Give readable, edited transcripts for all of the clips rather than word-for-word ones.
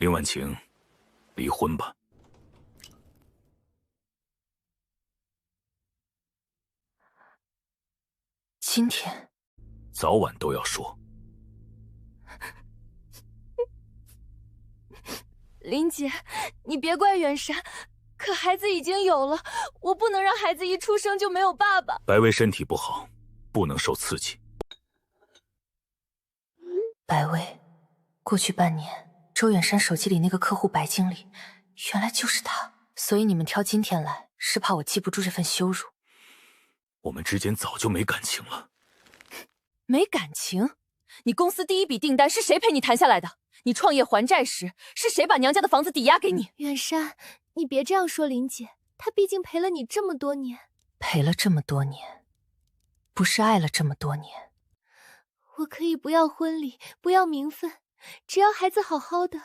林婉晴，離婚吧。今天，早晚都要说。林姐，你别怪远山，可孩子已经有了，我不能让孩子一出生就没有爸爸。白薇身体不好，不能受刺激。白薇，过去半年，周远山手机里那个客户白经理，原来就是他。所以你们挑今天来，是怕我记不住这份羞辱。我们之间早就没感情了。没感情？你公司第一筆訂單是誰陪你談下來的？你創業還債時，是誰把娘家的房子抵押給你？遠山，你別這樣說林姐，她畢竟陪了你這麼多年。陪了這麼多年，不是愛了這麼多年。我可以不要婚禮，不要名分，只要孩子好好的。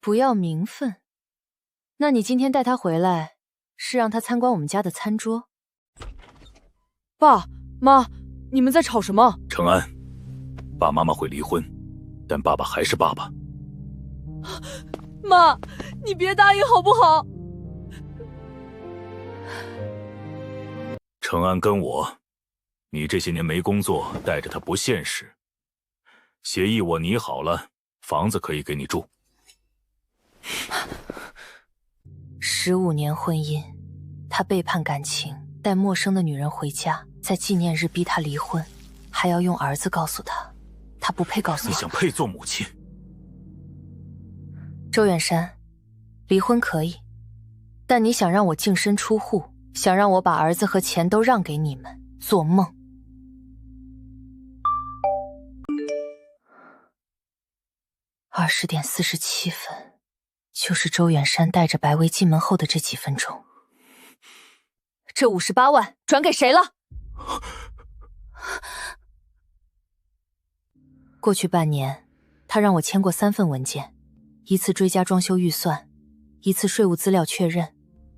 不要名分？那你今天帶他回來，是讓他參觀我們家的餐桌？爸媽，你們在吵什麼？程安，爸媽媽會離婚，但爸爸還是爸爸。媽，你別答應好不好？程安跟我，你這些年沒工作，帶着他不現實。協議我擬好了，房子可以給你住。15年婚姻，他背叛感情，帶陌生的女人回家，在紀念日逼他離婚，還要用兒子告訴他，他不配告訴我。你想配做母親？周遠山，離婚可以，但你想讓我淨身出戶，想讓我把兒子和錢都讓給你們，做夢。20點47分，就是周遠山帶着白薇進門後的這幾分鐘。這58萬轉給誰了？過去半年，他讓我簽過3份文件，一次追加裝修預算，一次稅務資料確認，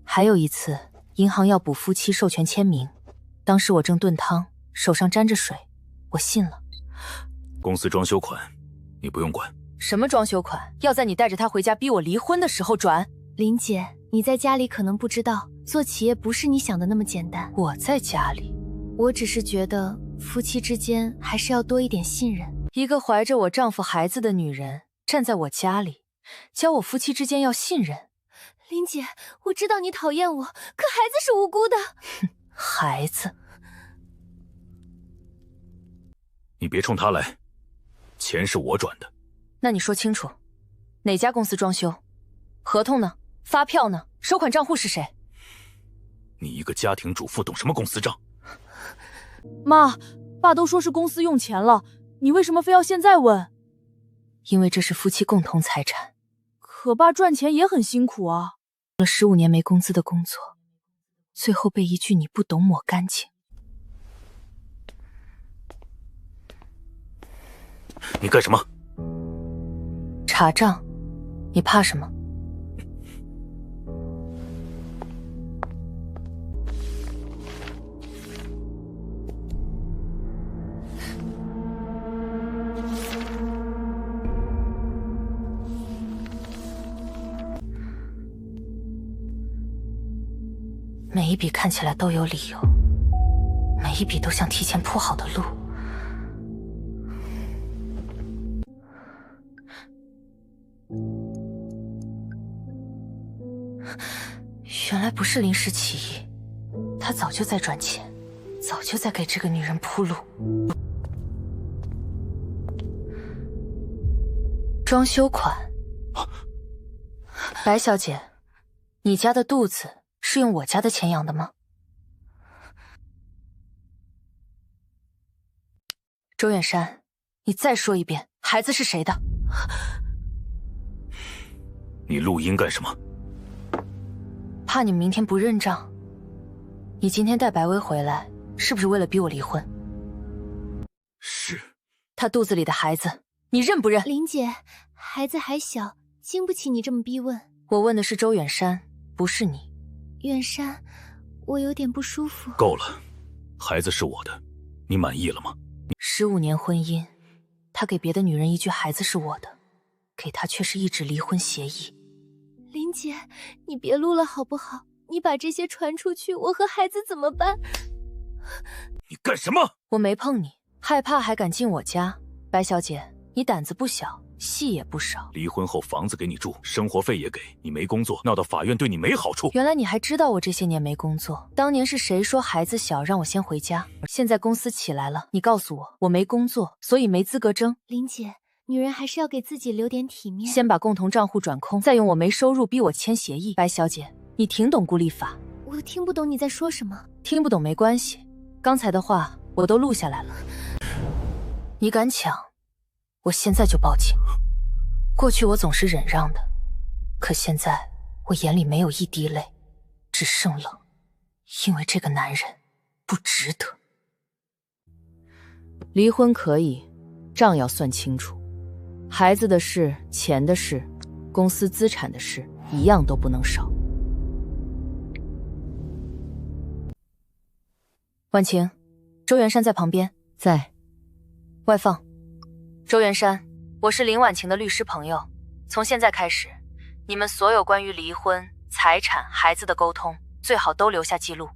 還有一次銀行要補夫妻授權簽名。當時我正燉湯，手上沾着水，我信了。公司裝修款，你不用管。什麼裝修款？要在你帶着他回家逼我離婚的時候轉？林姐，你在家裡可能不知道，做企業不是你想的那麼簡單。我在家裡，我只是覺得夫妻之間還是要多一點信任。一個懷着我丈夫孩子的女人站在我家裡，教我夫妻之間要信任。林姐，我知道你討厭我，可孩子是無辜的。孩子，你別衝他來，錢是我轉的。那你說清楚，哪家公司裝修？合同呢？發票呢？收款賬戶是誰？你一個家庭主婦懂什麼公司賬？媽，爸都說是公司用錢了，你為什麼非要現在問？因為這是夫妻共同財產。可爸賺錢也很辛苦啊。了15年沒工資的工作，最後被一句你不懂抹乾淨。你幹什麼？查賬，你怕什麼？每一筆看起來都有理由，每一筆都像提前鋪好的路。原來不是臨時起意，他早就在賺錢，早就在給這個女人鋪路。裝修款。白小姐，你家的肚子是用我家的錢養的嗎？周遠山，你再說一遍，孩子是誰的？你錄音幹什麼？怕你明天不認賬。你今天帶白薇回來，是不是為了逼我離婚？是。她肚子裡的孩子，你認不認？林姐，孩子還小，經不起你這麼逼問。我問的是周遠山，不是你。遠山，我有點不舒服。夠了，孩子是我的，你滿意了嗎？ 15年婚姻，他給別的女人一句孩子是我的，給他卻是一紙離婚協議。林姐，你別錄了好不好？你把這些傳出去，我和孩子怎麼辦？你幹什麼？我沒碰你，害怕還敢進我家？白小姐，你膽子不小，戲也不少。離婚後房子給你住，生活費也給你，沒工作，鬧到法院對你沒好處。原來你還知道我這些年沒工作。當年是誰說孩子小讓我先回家？現在公司起來了，你告訴我，我沒工作，所以沒資格爭。林姐，女人還是要給自己留點體面。先把共同賬戶轉空，再用我沒收入逼我簽協議。白小姐，你挺懂孤立法。我聽不懂你在說什麼。聽不懂沒關係，剛才的話我都錄下來了。你敢搶，我現在就報警。過去我總是忍讓的，可現在我眼裡沒有一滴淚，只剩冷，因為這個男人不值得。離婚可以，賬要算清楚，孩子的事、錢的事、公司資產的事，一樣都不能少。婉晴，周元山在旁邊。在。外放。周元山，我是林婉晴的律師朋友。從現在開始，你們所有關於離婚、財產、孩子的溝通，最好都留下記錄。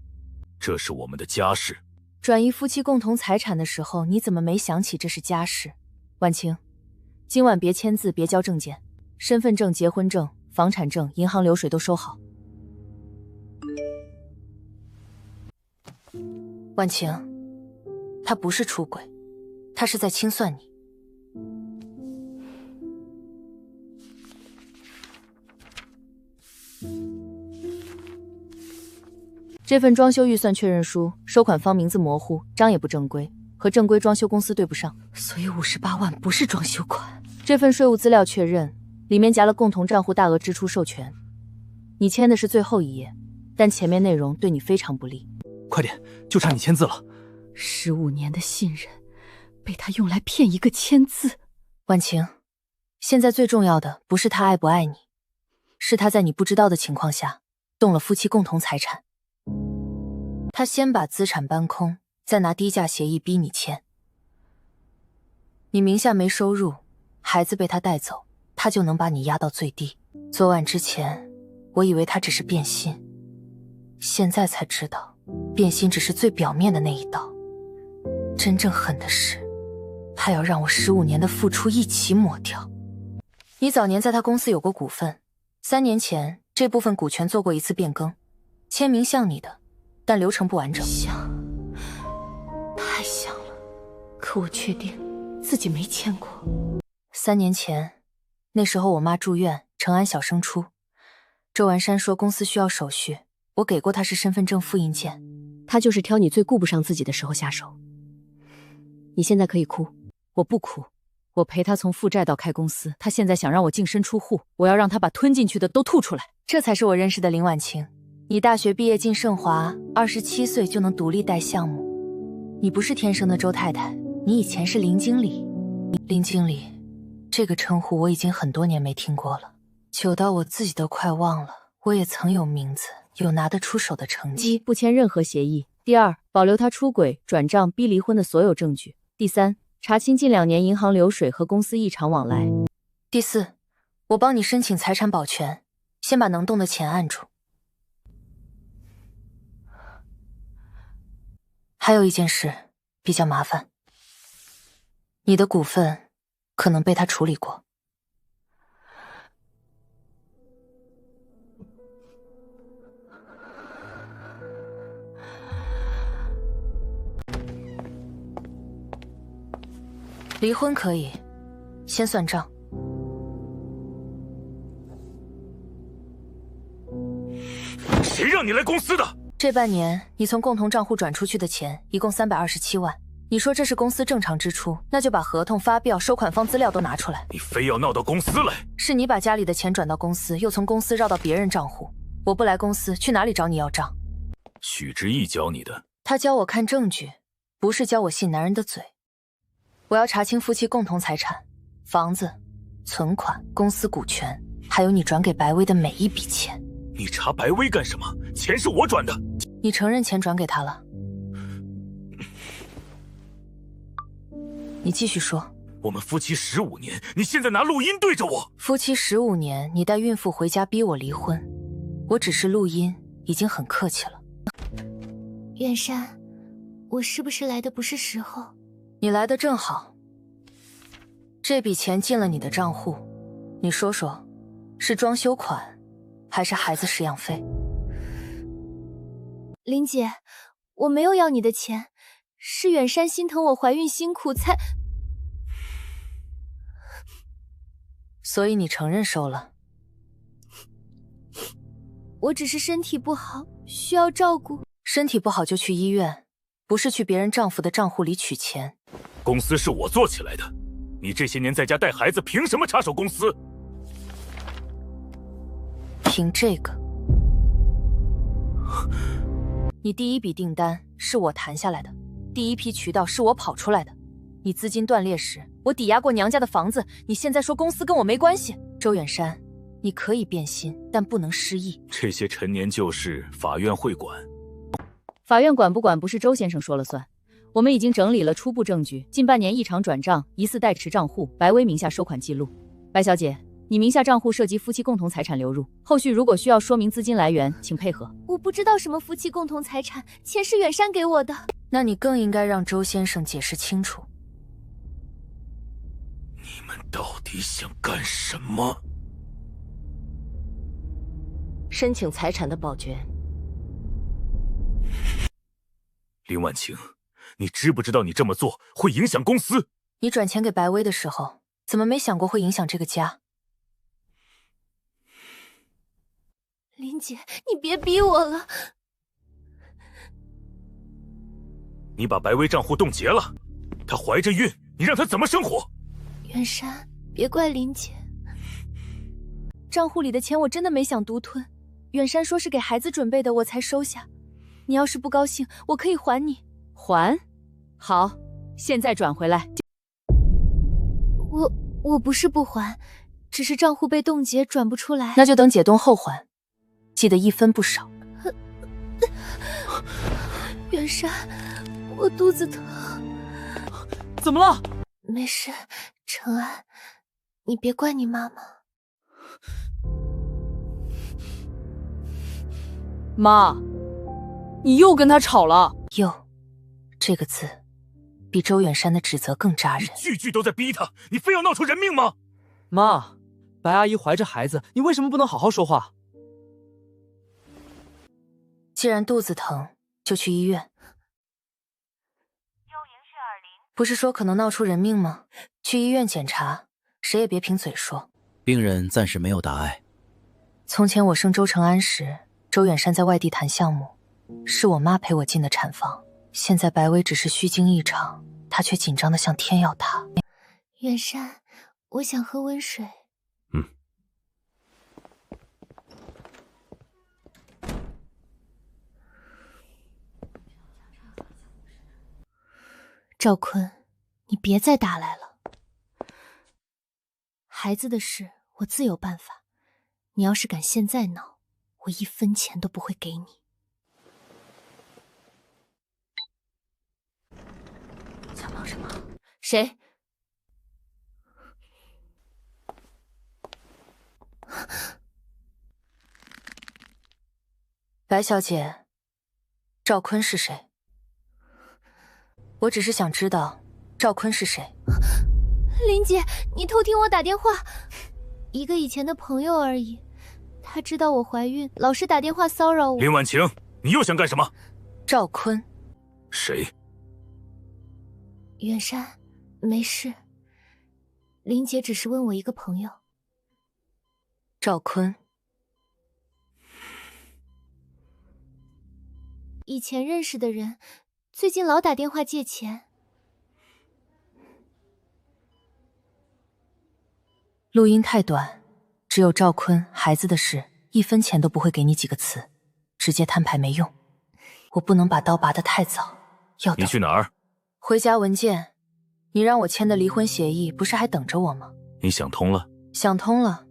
這是我們的家事。轉移夫妻共同財產的時候，你怎麼沒想起這是家事？婉晴，今晚別簽字，別交證件，身份證、結婚證、房產證、銀行流水都收好。婉晴，他不是出軌，他是在清算你。這份裝修預算確認書，收款方名字模糊，章也不正規，和正規裝修公司對不上，所以58萬不是裝修款。這份稅務資料確認，裡面夾了共同賬戶大額支出授權，你簽的是最後一頁，但前面內容對你非常不利。快點，就差你簽字了。15年的信任，被他用來騙一個簽字。婉晴，現在最重要的不是他愛不愛你，是他在你不知道的情況下動了夫妻共同財產。他先把資產搬空，再拿低價協議逼你簽。你名下沒收入，孩子被他帶走，他就能把你壓到最低。昨晚之前，我以為他只是變心，現在才知道，变心只是最表面的那一道。真正狠的是，他要讓我15年的付出一起抹掉。你早年在他公司有過股份，3年前這部分股權做過一次變更，簽名像你的，但流程不完整。像，太像了，可我確定自己沒簽過。3年前，那時候我媽住院，成安小升初，周完山說公司需要手續，我給過他是身份證複印件。他就是挑你最顧不上自己的時候下手。你現在可以哭，我不哭。我陪他從負債到開公司，他現在想讓我淨身出戶，我要讓他把吞進去的都吐出來。這才是我認識的林婉晴。你大學畢業進盛華，27歲就能獨立帶項目。你不是天生的周太太，你以前是林經理。林經理，這個稱呼我已經很多年沒聽過了，久到我自己都快忘了。我也曾有名字，有拿得出手的成績。不簽任何協議。第二，保留他出軌、轉賬、逼離婚的所有證據。第三，查清近2年銀行流水和公司異常往來。第四，我幫你申請財產保全，先把能動的錢按住。還有一件事比較麻煩，你的股份可能被他處理過。離婚可以，先算賬。誰讓你來公司的？這半年你從共同賬戶轉出去的錢一共327萬，你說這是公司正常支出，那就把合同、發票、收款方資料都拿出來。你非要鬧到公司來？是你把家裡的錢轉到公司，又從公司繞到別人賬戶。我不來公司，去哪裡找你要賬？許志毅教你的。他教我看證據，不是教我信男人的嘴。我要查清夫妻共同財產，房子、存款、公司股權，還有你轉給白薇的每一筆錢。你查白薇幹什麼？錢是我轉的。你承認錢轉給他了？你繼續說。我們夫妻15年，你現在拿錄音對着我。夫妻15年，你带孕婦回家逼我離婚，我只是錄音，已經很客氣了。遠山，我是不是來的不是時候？你來的正好。這筆錢進了你的賬戶，你說說，是裝修款，還是孩子飼養費？林姐，我沒有要你的錢，是遠山心疼我懷孕辛苦才……所以你承認收了？我只是身體不好，需要照顧。身體不好就去醫院，不是去別人丈夫的賬戶裡取錢。公司是我做起來的，你這些年在家帶孩子，憑什麼插手公司？憑這個。你第一筆訂單是我談下來的，第一批渠道是我跑出來的。你資金斷裂時，我抵押過娘家的房子，你現在說公司跟我沒關係。周遠山，你可以變心，但不能失憶。這些陳年舊事，法院會管。法院管不管不是周先生說了算。我們已經整理了初步證據，近半年异常轉賬、疑似代持賬戶、白薇名下收款記錄。白小姐，你名下賬戶涉及夫妻共同財產流入，後續如果需要說明資金來源，請配合。我不知道什麼夫妻共同財產，錢是遠山給我的。那你更應該讓周先生解釋清楚。你們到底想幹什麼？申請財產的保全。林婉晴，你知不知道你這麼做會影響公司？你轉錢給白薇的時候，怎麼沒想過會影響這個家？林姐，你別逼我了。你把白薇賬戶凍結了，她懷着孕，你讓她怎麼生活？遠山，別怪林姐。賬戶裡的錢我真的沒想獨吞，遠山說是給孩子準備的，我才收下。你要是不高興，我可以還你。還？好，現在轉回來。我不是不還，只是賬戶被凍結，轉不出來。那就等解凍後還，記得1分不少。遠山，我肚子疼。怎麼了？沒事，承安，你別怪你媽媽。媽，你又跟他吵了。又，這個字比周遠山的指責更扎人。你句句都在逼他，你非要鬧出人命嗎？媽，白阿姨懷着孩子，你為什麼不能好好說話？既然肚子疼，就去醫院。不是說可能鬧出人命嗎？去醫院檢查，誰也別憑嘴說。病人暫時沒有大礙。從前我生周承安時，周遠山在外地談項目，是我媽陪我進的產房。現在白薇只是虛驚一場，她卻緊張得像天要塌。遠山，我想喝溫水。赵坤，你別再打來了。孩子的事我自有辦法，你要是敢現在鬧，我1分錢都不會給你。想忙什麼？誰？白小姐，趙坤是誰？我只是想知道趙坤是誰。林姐，你偷聽我打電話，一個以前的朋友而已。他知道我懷孕，老是打電話騷擾我。林婉晴，你又想幹什麼？趙坤。誰？遠山，沒事。林姐只是問我一個朋友。趙坤。以前認識的人，最近老打電話借錢。錄音太短，只有趙坤孩子的事，1分錢都不會給你幾個詞，直接攤牌沒用。我不能把刀拔得太早，要等。你去哪兒？回家文件，你讓我簽的離婚協議不是還等着我嗎？你想通了？想通了，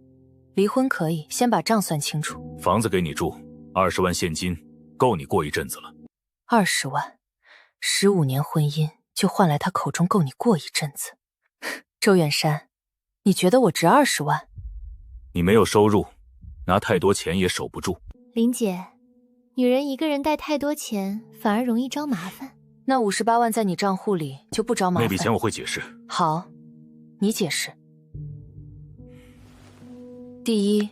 離婚可以，先把賬算清楚。房子給你住，20萬現金，夠你過一陣子了。20萬，15年婚姻就換來他口中夠你過一陣子。周遠山，你覺得我值20萬？你沒有收入，拿太多錢也守不住。林姐，女人一個人帶太多錢，反而容易招麻煩。那58萬在你賬戶裡就不招麻煩？那筆錢我會解釋。好，你解釋。第一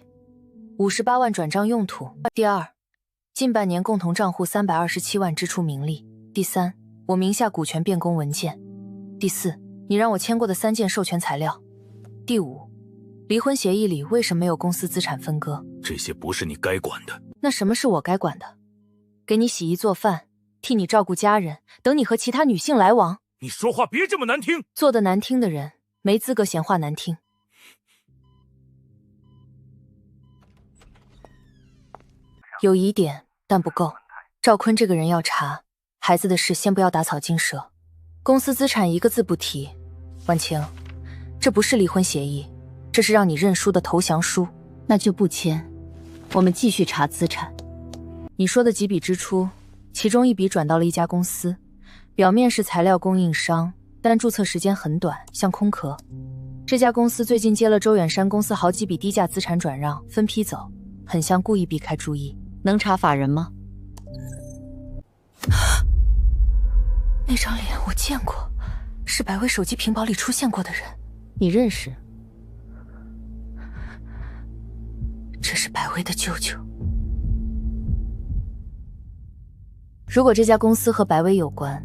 ，58萬轉賬用途。第二，近半年共同賬戶327萬支出名利。第三，我名下股權變更文件。第四，你讓我簽過的3件授權材料。第五，離婚協議裡為什麼沒有公司資產分割？這些不是你該管的。那什麼是我該管的？給你洗衣做飯，替你照顧家人，等你和其他女性來往。你說話別這麼難聽。做得難聽的人沒資格閒話難聽。有疑點，但不夠。趙坤這個人要查，孩子的事先不要打草驚蛇。公司資產一個字不提。婉晴，這不是離婚協議，這是讓你認輸的投降書。那就不簽，我們繼續查資產。你說的幾筆支出，其中一筆轉到了一家公司，表面是材料供應商，但注冊時間很短，像空殼。這家公司最近接了周遠山公司好幾筆低價資產轉讓，分批走，很像故意避開注意。能查法人嗎？那張臉我見過，是百威手機屏保裡出現過的人。你認識？這是百威的舅舅。如果這家公司和百威有關，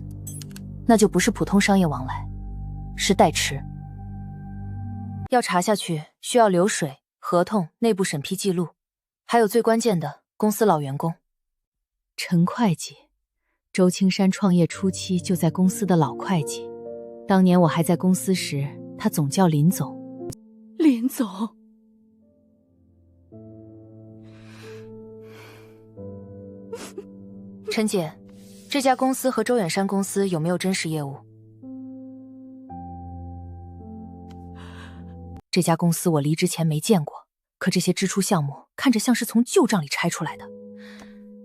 那就不是普通商業往來，是代持。要查下去，需要流水、合同、內部審批記錄，還有最關鍵的公司老員工。陳會計，周青山創業初期就在公司的老會計，當年我還在公司時，他總叫林總。林總。陳姐，這家公司和周遠山公司有沒有真實業務？這家公司我離職前沒見過，可這些支出項目看着像是從舊賬裡拆出來的。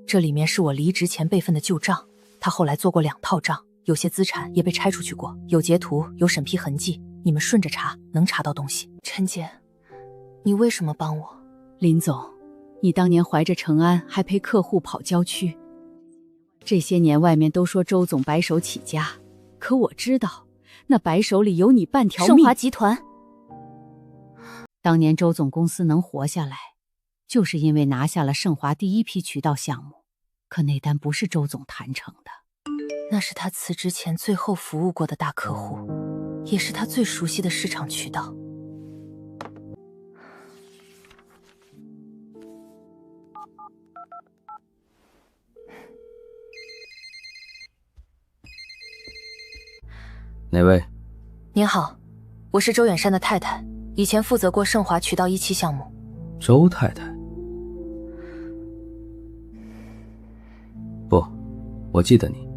這裡面是我離職前備份的舊賬，他後來做過2套賬，有些資產也被拆出去過，有截圖，有審批痕跡，你們順着查，能查到東西。陳姐，你為什麼幫我？林總，你當年懷着程安還陪客戶跑郊區。這些年外面都說周總白手起家，可我知道那白手裡有你半條命。盛華集团。當年周總公司能活下來，就是因為拿下了盛華第一批渠道項目，可那單不是周总談成的。那是他辭職前最後服務過的大客戶，也是他最熟悉的市場渠道。哪位？您好，我是周遠山的太太，以前負責過盛華渠道1期項目。周太太？不，我記得你，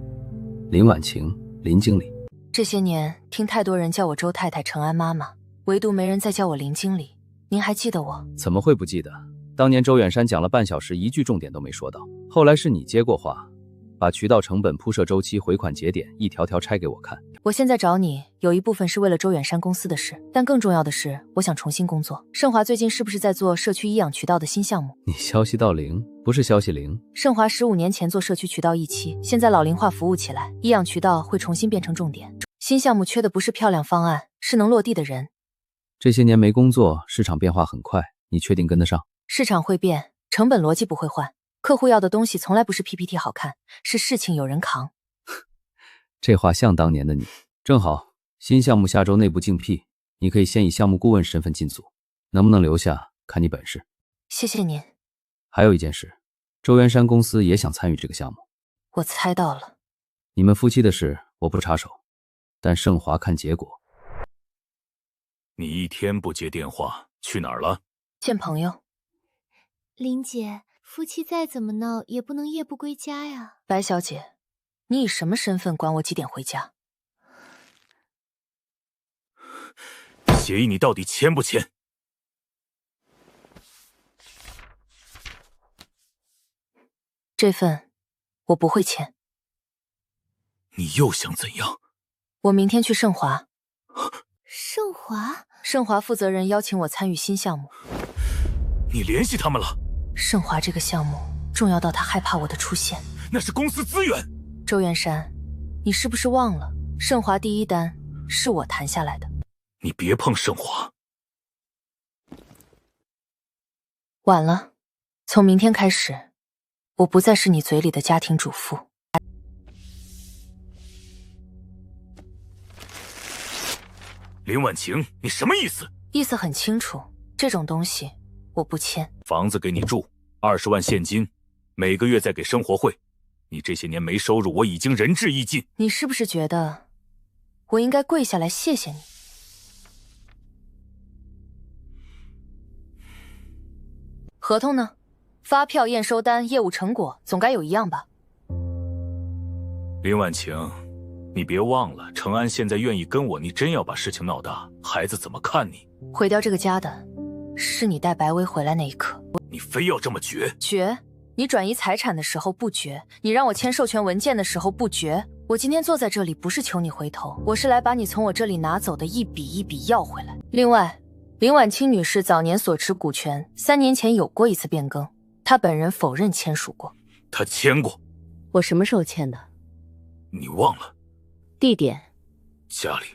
林婉晴，林經理。這些年聽太多人叫我周太太、程安媽媽，唯獨沒人再叫我林經理。您還記得我？怎麼會不記得？當年周遠山講了半小時，一句重點都沒說到。後來是你接過話，把渠道成本、鋪設周期、回款節點一條條拆給我看。我現在找你，有一部分是為了周遠山公司的事，但更重要的是，我想重新工作。盛華最近是不是在做社區醫養渠道的新項目？你消息到零，不是消息零。盛華15年前做社區渠道1期，現在老齡化服務起來，醫養渠道會重新變成重點。新項目缺的不是漂亮方案，是能落地的人。這些年沒工作，市場變化很快，你確定跟得上？市場會變，成本邏輯不會換。客戶要的東西從來不是 PPT 好看，是事情有人扛。這話像當年的你。正好新項目下周內部競聘，你可以先以項目顧問身份進組，能不能留下看你本事。謝謝您。還有一件事，周元山公司也想參與這個項目。我猜到了。你們夫妻的事我不插手，但盛華看結果。你一天不接電話，去哪兒了？見朋友。林姐，夫妻再怎麼鬧也不能夜不歸家呀。白小姐，你以什麼身份管我幾點回家？協議你到底簽不簽？這份我不會簽。你又想怎樣？我明天去盛華。盛華，盛華負責人邀請我參與新項目。你聯繫他們了？盛華這個項目重要到他害怕我的出現。那是公司資源。周元山，你是不是忘了，盛華第一單是我談下來的？你別碰盛華。晚了，從明天開始，我不再是你嘴裡的家庭主婦。林婉晴，你什麼意思？意思很清楚，這種東西我不簽。房子給你住，20萬現金，每個月再給生活費。你這些年沒收入，我已經仁至義盡。你是不是覺得我應該跪下來謝謝你？合同呢？發票、驗收單、業務成果，總該有一樣吧？林婉晴，你別忘了，程安現在願意跟我，你真要把事情鬧大，孩子怎麼看你？毀掉這個家的，是你帶白薇回來那一刻。你非要這麼絕？絕？你轉移財產的時候不絕，你讓我簽授權文件的時候不絕。我今天坐在這裡不是求你回頭，我是來把你從我這裡拿走的一筆一筆要回來。另外，林婉清女士早年所持股權3年前有過一次變更，她本人否認簽署過。她簽過。我什麼時候簽的？你忘了？地點？家裡。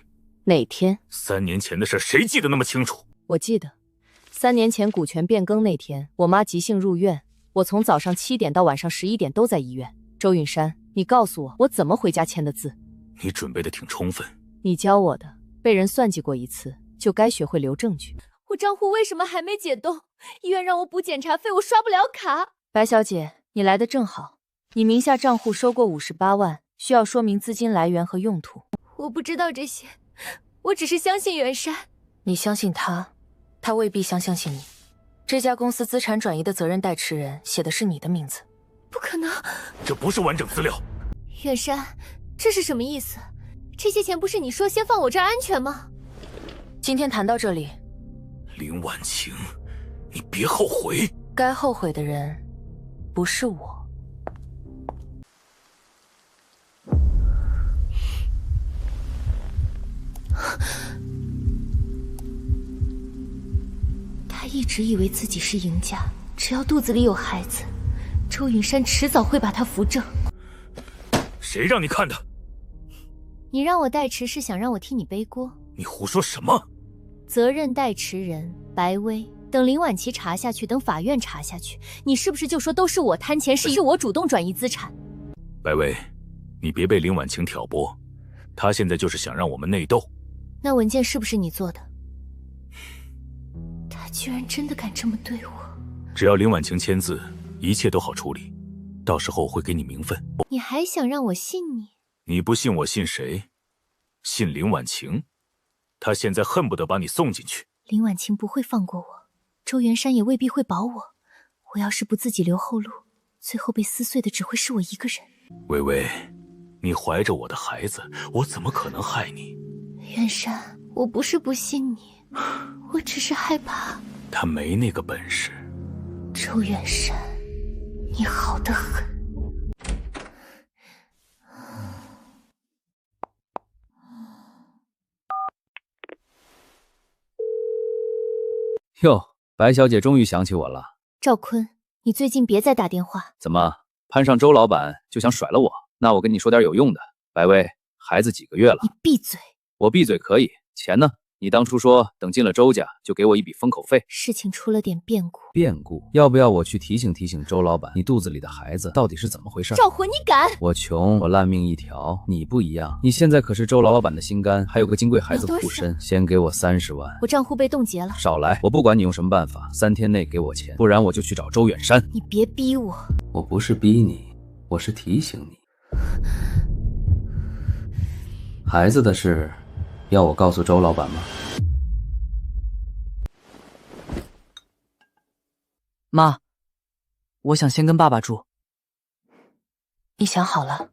哪天？3年前的事誰記得那麼清楚？我記得，3年前股權變更那天，我媽急性入院，我從早上7點到晚上11點都在醫院。周允山，你告訴我，我怎麼回家簽的字？你準備的挺充分。你教我的，被人算計過一次，就該學會留證據。我賬戶為什麼還沒解凍？醫院讓我補檢查費，我刷不了卡。白小姐，你來得正好，你名下賬戶收過58萬，需要說明資金來源和用途。我不知道這些，我只是相信遠山。你相信他，他未必相信你。這家公司資產轉移的責任代持人寫的是你的名字。不可能，這不是完整資料。遠山，這是什麼意思？這些錢不是你說先放我這兒安全嗎？今天談到這裡。林婉晴，你別後悔。該後悔的人不是我。他一直以为自己是赢家，只要肚子裡有孩子，周允山遲早會把他扶正。誰讓你看的？你讓我代持是想讓我替你背鍋？你胡說什麼？責任代持人白薇，等林婉琪查下去，等法院查下去，你是不是就說都是我貪錢，是我主動轉移資產？白薇，你別被林婉晴挑撥，她現在就是想讓我們內鬥。那文件是不是你做的？他居然真的敢這麼對我！只要林婉晴簽字，一切都好處理，到時候我會給你名分。你還想讓我信你？你不信我信誰？信林婉晴？她現在恨不得把你送進去。林婉晴不會放過我，周元山也未必會保我。我要是不自己留後路，最後被撕碎的只會是我一個人。薇薇，你懷着我的孩子，我怎麼可能害你？元山，我不是不信你，我只是害怕。他沒那個本事。周元山，你好得很。喲，白小姐終於想起我了。趙坤，你最近別再打電話。怎麼攀上周老闆就想甩了我？那我跟你說點有用的。白薇，孩子幾個月了？你閉嘴。我閉嘴可以，錢呢？你當初說等進了周家就給我一筆封口費。事情出了點變故。變故？要不要我去提醒提醒周老闆，你肚子裡的孩子到底是怎麼回事？趙魂，你敢！我窮，我爛命一條，你不一樣。你現在可是周老闆的心肝，還有個金貴孩子護身。先給我30萬。我賬戶被凍結了。少來！我不管你用什麼辦法，3天內給我錢，不然我就去找周遠山。你別逼我。我不是逼你，我是提醒你。孩子的事，要我告訴周老闆嗎？媽，我想先跟爸爸住。你想好了？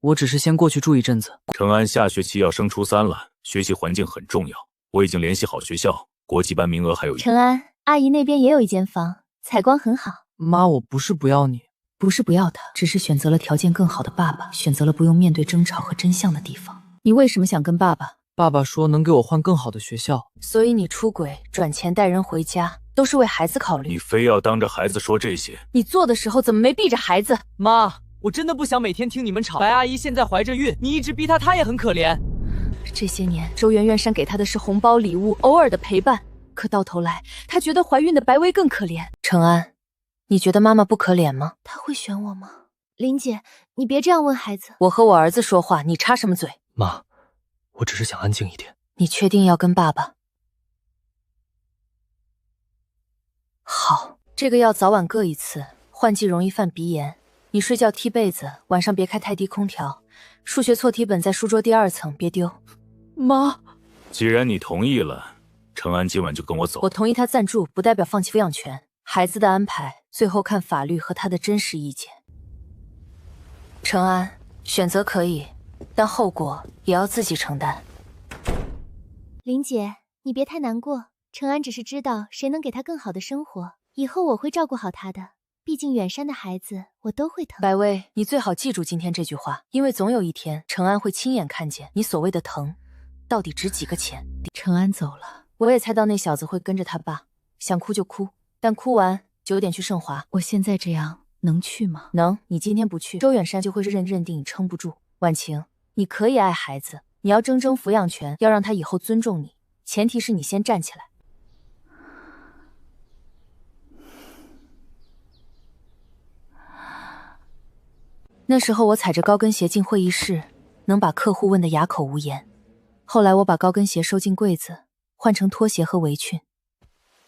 我只是先過去住一陣子。程安下學期要升初3了，學習環境很重要。我已經聯繫好學校，國際班名額還有1。程安，阿姨那邊也有一間房，採光很好。媽，我不是不要你，不是不要他，只是選擇了條件更好的爸爸，選擇了不用面對爭吵和真相的地方。你為什麼想跟爸爸？爸爸說能给我换更好的学校。所以你出軌轉錢帶人回家，都是為孩子考慮。你非要當着孩子說這些？你做的時候怎麼沒避着孩子？媽，我真的不想每天聽你們吵。白阿姨現在懷着孕，你一直逼她也很可憐。這些年，周媛媛珊給她的是紅包禮物，偶爾的陪伴，可到頭來，她覺得懷孕的白薇更可憐。程安，你覺得媽媽不可憐嗎？他會選我嗎？林姐，你別這樣問孩子。我和我兒子說話，你插什麼嘴？媽，我只是想安靜一點。你確定要跟爸爸？好，這個藥早晚各一次，換季容易犯鼻炎。你睡覺踢被子，晚上別開太低空調。數學錯題本在書桌第2層，別丟。媽，既然你同意了，程安今晚就跟我走。我同意他暫住，不代表放棄抚養權。孩子的安排，最後看法律和他的真實意見。程安，選擇可以，但後果也要自己承擔。林姐，你別太難過。程安只是知道誰能給他更好的生活，以後我會照顧好他的。畢竟遠山的孩子我都會疼。白薇，你最好記住今天這句話，因為總有一天程安會親眼看見你所謂的疼到底值幾個錢。程安走了，我也猜到那小子會跟着他爸，想哭就哭，但哭完9點去盛華。我現在這樣能去嗎？能，你今天不去，周遠山就會認定你撐不住。婉晴，你可以愛孩子，你要爭撫養權，要讓他以後尊重你，前提是你先站起來。那時候我踩着高跟鞋進會議室，能把客戶問得啞口無言。後來我把高跟鞋收進櫃子，換成拖鞋和圍裙。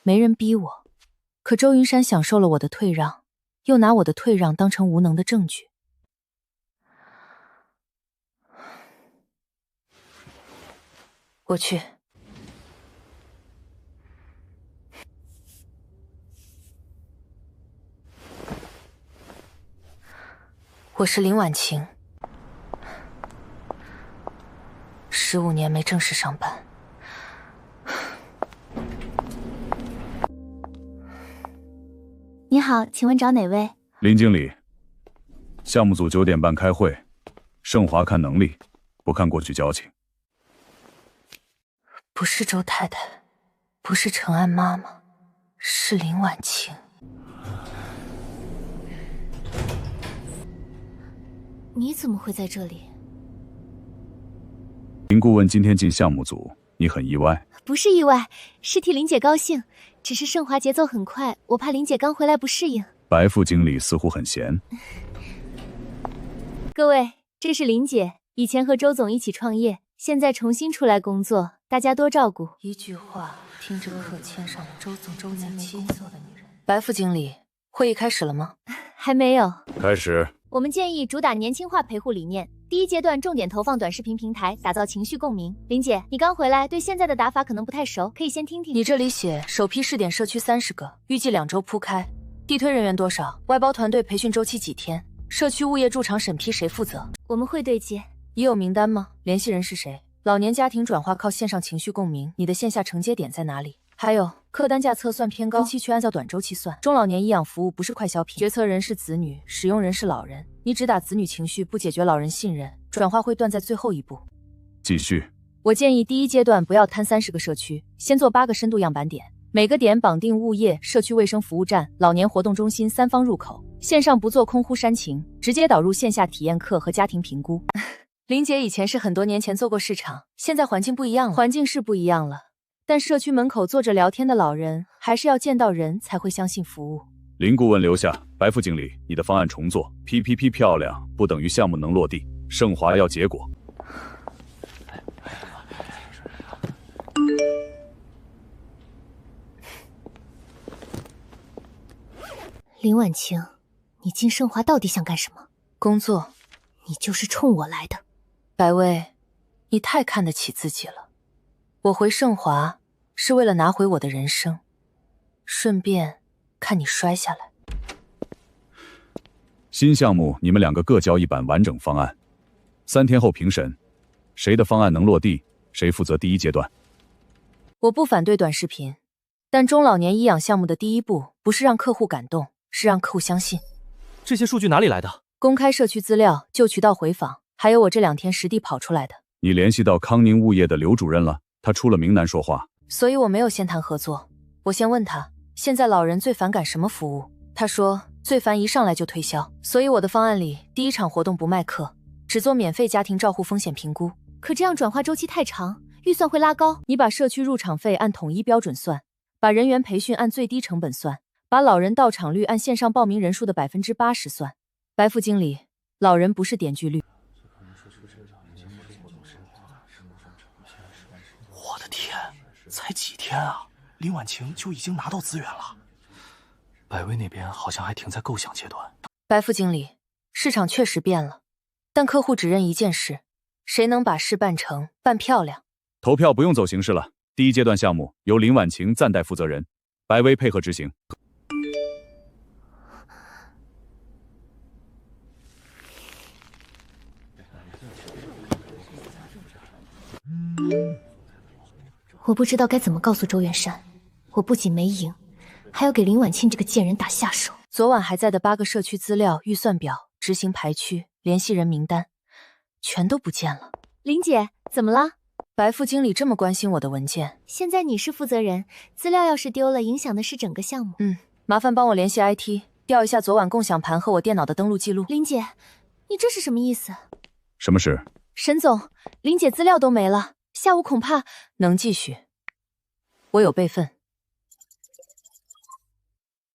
沒人逼我，可周雲山享受了我的退讓，又拿我的退讓當成無能的證據。我去。我是林婉晴，15年沒正式上班。你好，請問找哪位？林經理，項目組9點半開會，盛華看能力，不看過去交情。不是周太太，不是程安媽媽，是林婉晴。你怎麼會在這裡？林顧問今天進項目組，你很意外？不是意外，是替林姐高興。只是盛華節奏很快，我怕林姐剛回來不適應。白副經理似乎很閒。各位，這是林姐，以前和周總一起創業，現在重新出來工作，大家多照顧。一句話，聽着課簽上了周總周年沒工作的女人。白副經理，會議開始了嗎？還沒有。開始。我們建議主打年輕化陪護理念，第一階段重點投放短視頻平台，打造情緒共鳴。林姐，你剛回來，對現在的打法可能不太熟，可以先聽聽。你這裡寫首批試點社區30個，預計2周鋪開，地推人員多少？外包團隊培訓週期幾天？社區物業駐場審批誰負責？我們會對接。已有名單嗎？聯繫人是誰？老年家庭轉化靠線上情緒共鳴，你的線下承接點在哪裡？還有客單價測算偏高，期權按照短週期算。中老年醫養服務不是快消品，決策人是子女，使用人是老人。你只打子女情緒，不解決老人信任，轉化會斷在最後一步。繼續。我建議第一階段不要攤30個社區，先做8個深度樣板點，每個點綁定物業、社區衛生服務站、老年活動中心3方入口。線上不做空呼煽情，直接導入線下體驗課和家庭評估。林姐以前是很多年前做過市場，現在環境不一樣了。環境是不一樣了。但社區門口坐着聊天的老人，還是要見到人才會相信服務。林顧問留下，白副經理，你的方案重做。PPP 漂亮，不等於項目能落地。盛華要結果。林婉晴，你进盛華到底想幹什麼？工作。你就是衝我來的。白薇，你太看得起自己了。我回盛華是為了拿回我的人生，順便看你摔下來。新項目你們2個各交一版完整方案，3天後評審，誰的方案能落地，誰負責第一階段。我不反對短視頻，但中老年醫養項目的第一步不是讓客戶感動，是讓客戶相信。這些數據哪裡來的？公開社區資料、舊渠道回訪，還有我這2天實地跑出來的。你聯繫到康寧物業的劉主任了，他出了名難說話。所以我沒有先談合作，我先問他，現在老人最反感什麼服務？他說最煩一上來就推銷，所以我的方案裡第一場活動不賣課，只做免費家庭照護風險評估。可這樣轉化週期太長，預算會拉高。你把社區入場費按統一標準算，把人員培訓按最低成本算，把老人到場率按線上報名人數的80%算。白副經理，老人不是點擊率。我的天，才幾天啊，林婉晴就已經拿到資源了。百威那邊好像還停在構想階段。白副經理，市場確實變了，但客戶只認一件事，誰能把事辦成、辦漂亮？投票不用走形式了，第一階段項目由林婉晴暫代負責人，白威配合執行。我不知道該怎麼告訴周遠山，我不僅沒贏，還要給林婉清這個賤人打下手。昨晚還在的8個社區資料、預算表、執行排區、聯繫人名單，全都不見了。林姐，怎麼了？白副經理這麼關心我的文件。現在你是負責人，資料要是丟了，影響的是整個項目。麻煩幫我聯繫 IT， 調一下昨晚共享盤和我電腦的登錄記錄。林姐，你這是什麼意思？什麼事？沈總，林姐資料都沒了，下午恐怕能繼續。我有備份。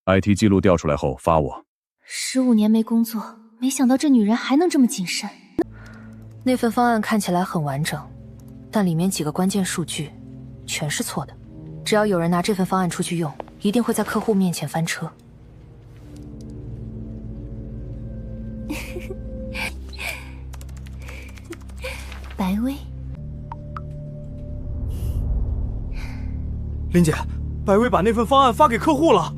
IT 記錄調出來後發我。15年沒工作，沒想到這女人還能這麼謹慎。那份方案看起來很完整，但裡面幾個關鍵數據全是錯的。只要有人拿這份方案出去用，一定會在客戶面前翻車。白威，林姐，白威把那份方案發給客戶了。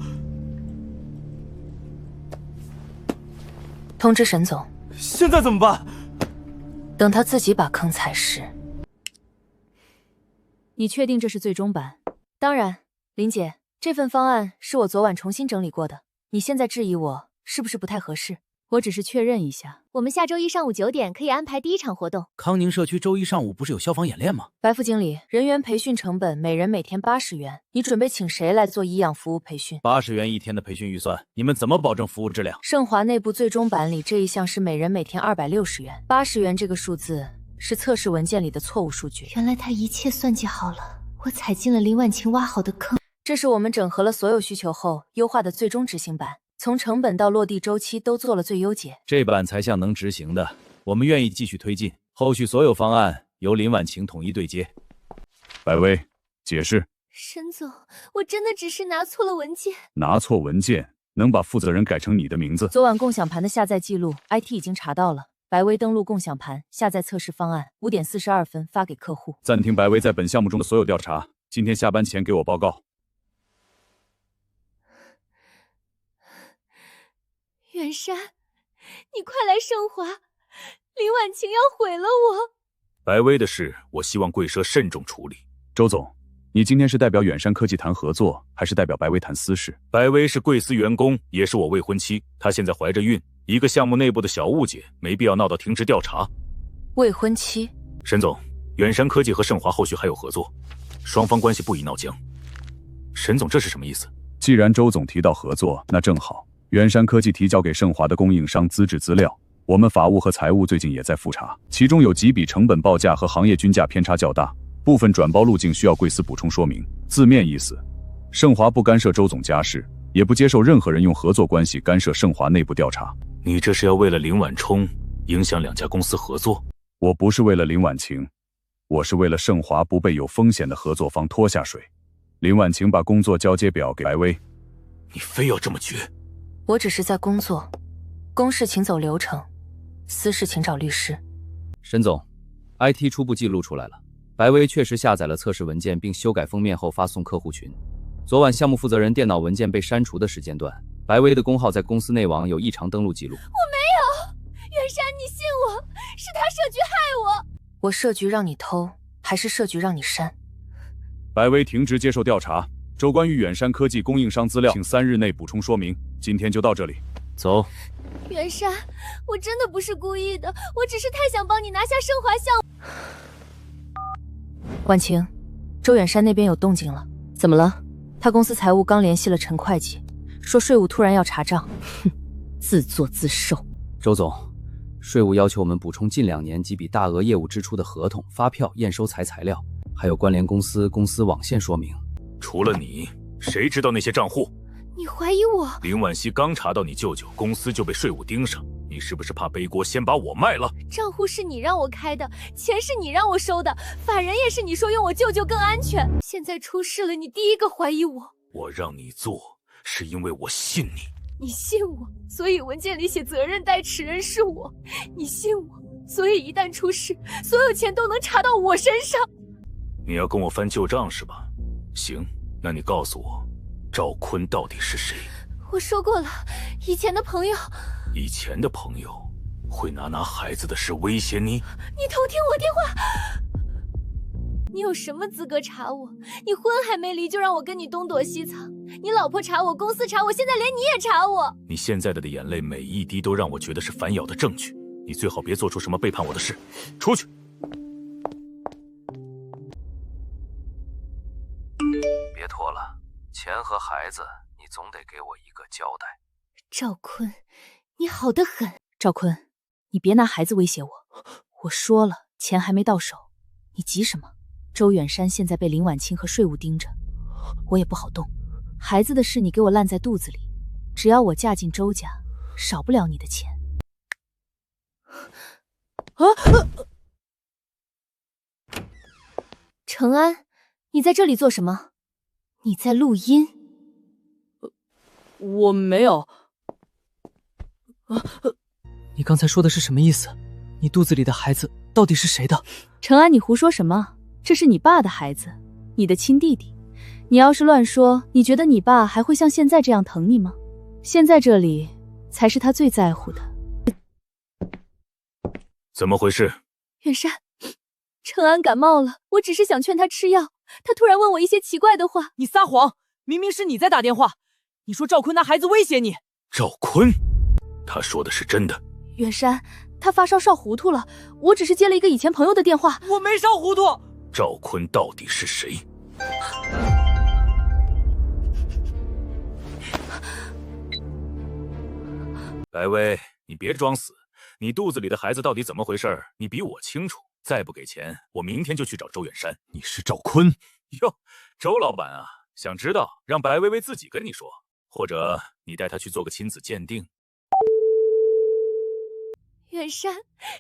通知沈總。現在怎麼辦？等他自己把坑踩實。你確定這是最終版？當然，林姐，這份方案是我昨晚重新整理過的。你現在質疑我，是不是不太合適？我只是確認一下。我們下周一上午9點可以安排第一場活動。康寧社區周一上午不是有消防演練嗎？白副經理，人員培訓成本每人每天80元，你準備請誰來做醫養服務培訓？80元一天的培訓預算，你們怎麼保證服務質量？盛華內部最終版裡這一項是每人每天260元，80元這個數字是測試文件裡的錯誤數據。原來他一切算計好了，我踩進了林婉晴挖好的坑。這是我們整合了所有需求後優化的最終執行版。從成本到落地週期都做了最優解，這版才像能執行的。我們願意繼續推進，後續所有方案由林婉晴統一對接。白威，解釋。沈總，我真的只是拿錯了文件。拿錯文件能把負責人改成你的名字？昨晚共享盤的下載記錄 ，IT 已經查到了。白威登錄共享盤，下載測試方案，5點42分發給客戶。暫停白威在本項目中的所有調查，今天下班前給我報告。遠山，你快來盛華，林婉晴要毀了我。白威的事，我希望貴社慎重處理。周總，你今天是代表遠山科技談合作，還是代表白威談私事？白威是貴司員工，也是我未婚妻，她現在懷着孕，一個項目內部的小誤解，沒必要鬧到停職調查。未婚妻？沈總，遠山科技和盛華後續還有合作，雙方關係不宜鬧僵。沈總，這是什麼意思？既然周總提到合作，那正好。遠山科技提交給盛華的供應商資質資料，我們法務和財務最近也在複查，其中有幾筆成本報價和行業均價偏差較大，部分轉包路徑需要貴司補充說明。字面意思，盛華不干涉周總家事，也不接受任何人用合作關係干涉盛華內部調查。你這是要為了林婉沖影響兩家公司合作？我不是為了林婉晴，我是為了盛華不被有風險的合作方拖下水。林婉晴把工作交接表給白威，你非要這麼絕？我只是在工作，公事請走流程，私事請找律師。沈總 ，IT 初步記錄出來了，白威確實下載了測試文件並修改封面後發送客戶群。昨晚項目負責人電腦文件被刪除的時間段，白威的公號在公司內網有異常登錄記錄。我沒有，遠山，你信我，是他設局害我。我設局讓你偷，還是設局讓你刪？白威停職接受調查。周關於遠山科技供應商資料，請3日內補充說明。今天就到這裡。走。遠山，我真的不是故意的，我只是太想幫你拿下盛華項目。婉晴，周遠山那邊有動靜了。怎麼了？他公司財務剛聯繫了陳會計，說稅務突然要查賬。哼，自作自受。周總，稅務要求我們補充近2年幾筆大額業務支出的合同、發票、驗收材料，還有關聯公司網線說明。除了你，誰知道那些賬戶？你懷疑我？林婉熙刚查到你舅舅公司就被稅務盯上，你是不是怕背锅先把我卖了？账戶是你讓我開的，錢是你讓我收的，法人也是你說用我舅舅更安全。現在出事了，你第一個懷疑我。我讓你做，是因為我信你。你信我，所以文件裡寫責任代持人是我。你信我，所以一旦出事，所有錢都能查到我身上。你要跟我翻舊賬是吧？行，那你告訴我，趙坤到底是誰？我說過了，以前的朋友。以前的朋友会拿孩子的事威脅你？你偷听我電話！你有什麼資格查我？你婚還沒離就讓我跟你東躲西藏，你老婆查我，公司查我，現在連你也查我。你現在的眼淚每一滴都讓我覺得是反咬的證據，你最好別做出什麼背叛我的事。出去。別拖了，錢和孩子你總得給我一個交代。趙坤，你好得很。趙坤，你別拿孩子威脅我。我說了，錢還沒到手，你急什麼？周遠山現在被林婉清和稅務盯着，我也不好動。孩子的事你給我爛在肚子裡，只要我嫁進周家，少不了你的錢。程安，你在這裡做什麼？你在錄音？我沒有。你剛才說的是什麼意思？你肚子裡的孩子到底是誰的？程安，你胡說什麼？這是你爸的孩子，你的親弟弟。你要是亂說，你覺得你爸還會像現在這樣疼你嗎？現在這裡才是他最在乎的。怎麼回事？遠山，程安感冒了，我只是想勸他吃藥，他突然問我一些奇怪的話。你撒謊，明明是你在打電話。你說趙坤拿孩子威脅你。趙坤？他說的是真的。遠山，他發燒糊塗了，我只是接了一個以前朋友的電話。我沒燒糊塗。趙坤到底是誰？白薇，你別裝死，你肚子裡的孩子到底怎麼回事？你比我清楚。再不給錢，我明天就去找周遠山。你是趙坤？喲，周老闆啊，想知道讓白薇薇自己跟你說，或者你帶她去做個親子鑑定。遠山，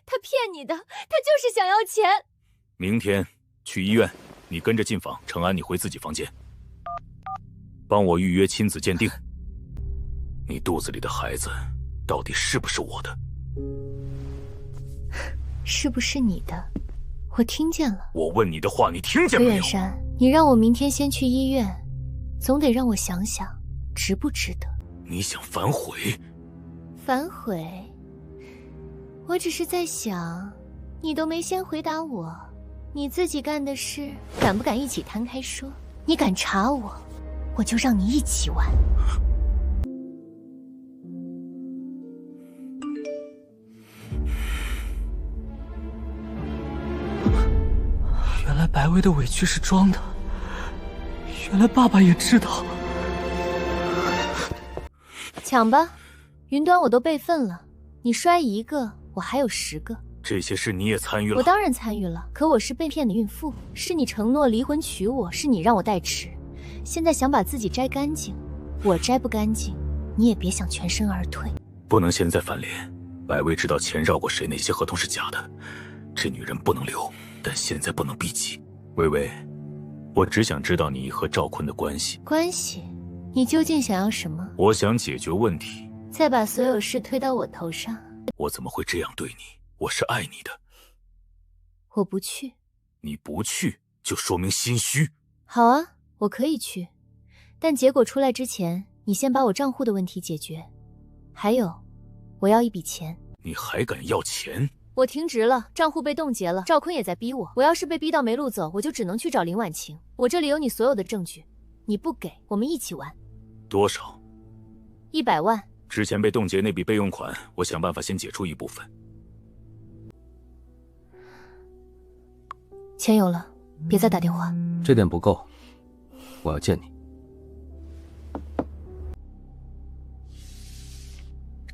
他騙你的，他就是想要錢。明天去醫院，你跟着進房，程安你回自己房间，幫我預約親子鑑定。你肚子裡的孩子到底是不是我的？是不是你的？我聽見了。我問你的話，你聽見沒有？遠山，你讓我明天先去醫院，總得讓我想想，值不值得？你想反悔？反悔？我只是在想，你都沒先回答我，你自己幹的事，敢不敢一起攤開說？你敢查我，我就讓你一起玩。原來白薇的委屈是裝的，原來爸爸也知道。搶吧，雲端我都備份了，你摔一個，我還有10個。這些事你也參與了？我當然參與了，可我是被騙的孕婦，是你承諾離婚娶我，是你讓我代持，現在想把自己摘乾淨，我摘不乾淨，你也別想全身而退。不能現在翻臉，白薇知道錢繞過誰，哪些合同是假的，這女人不能留，但現在不能逼急。薇薇，我只想知道你和趙坤的關係。關係？你究竟想要什麼？我想解決問題，再把所有事推到我頭上。我怎麼會這樣對你？我是愛你的。我不去。你不去，就說明心虛。好啊，我可以去，但結果出來之前，你先把我賬戶的問題解決。還有，我要一筆錢。你還敢要錢？我停職了，賬戶被凍結了，趙坤也在逼我。我要是被逼到沒路走，我就只能去找林婉晴。我這裡有你所有的證據，你不給，我們一起玩。多少？100萬。之前被凍結那筆備用款，我想辦法先解除一部分。錢有了。別再打電話。這點不夠，我要見你。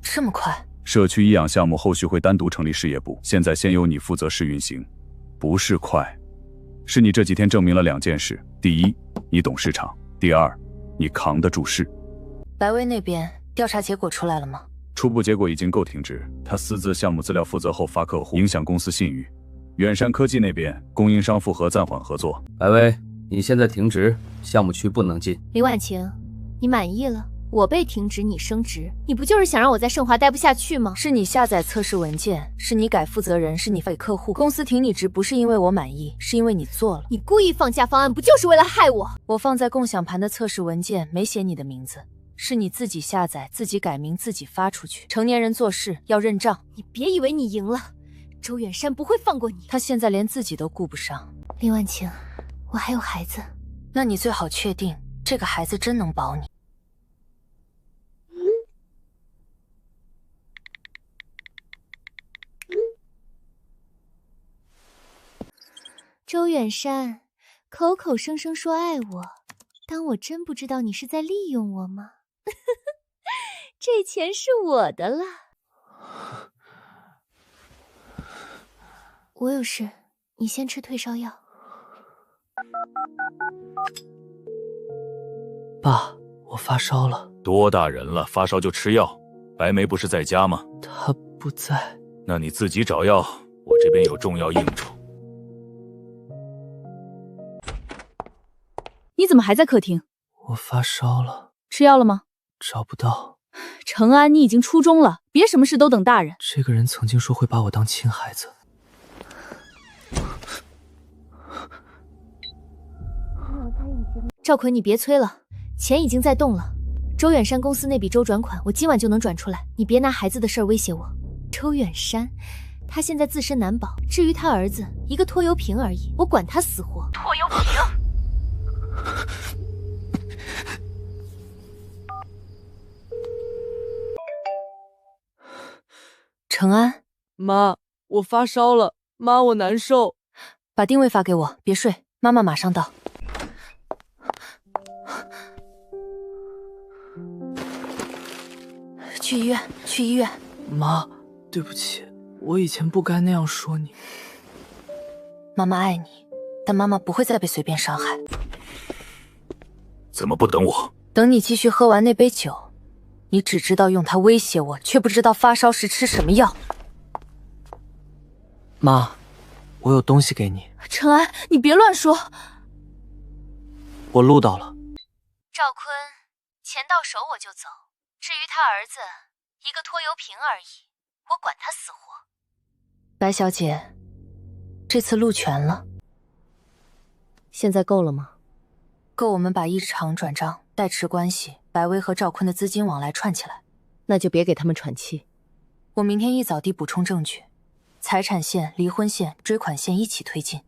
這麼快？社區醫養項目後續會單獨成立事業部，現在先由你負責試運行。不是快，是你這幾天證明了2件事：第一，你懂市場；第二，你扛得住事。白薇那邊調查結果出來了嗎？初步結果已經夠停职，他私自项目資料負責後發客戶，影響公司信譽。遠山科技那邊供應商复合暫緩合作。白薇，你現在停职，项目区不能进。李婉晴，你滿意了？我被停职，你升职，你不就是想讓我在盛华待不下去吗？是你下載測試文件，是你改負責人，是你给客戶。公司停你職不是因为我滿意，是因為你做了。你故意放假方案，不就是為了害我？我放在共享盤的測試文件沒寫你的名字，是你自己下載、自己改名、自己發出去。成年人做事要認賬。你別以為你贏了，周遠山不會放過你。他現在連自己都顧不上。林婉晴，我還有孩子，那你最好確定這個孩子真能保你。周遠山，口口聲聲說愛我，當我真不知道你是在利用我嗎？這錢是我的了。我有事，你先吃退燒藥。爸，我發燒了。多大人了，發燒就吃藥？白梅不是在家嗎？她不在。那你自己找藥，我這邊有重要應酬。你怎麼還在客廳？我發燒了。吃藥了嗎？找不到。程安，你已經初中了，別什麼事都等大人。這個人曾經說會把我當親孩子。趙坤，你別催了，錢已經在動了。周遠山公司那筆周轉款，我今晚就能轉出來。你別拿孩子的事兒威脅我。周遠山，他現在自身難保，至於他兒子，一個拖油瓶而已，我管他死活。拖油瓶。程安，媽，我發燒了，媽，我難受。把定位發給我，別睡，媽媽馬上到。去醫院，去醫院。媽，對不起，我以前不該那樣說你。媽媽愛你，但媽媽不會再被隨便傷害。怎麼不等我？等你繼續喝完那杯酒。你只知道用它威脅我，卻不知道發燒時吃什麼藥。媽，我有東西給你。程安，你別亂說。我錄到了。趙坤，錢到手我就走。至於他兒子，一個拖油瓶而已，我管他死活。白小姐，這次錄全了。現在夠了嗎？夠我們把異常轉賬、代持關係、白薇和趙坤的資金往來串起來。那就別給他們喘氣。我明天一早地補充證據，財產線、離婚線、追款線一起推進。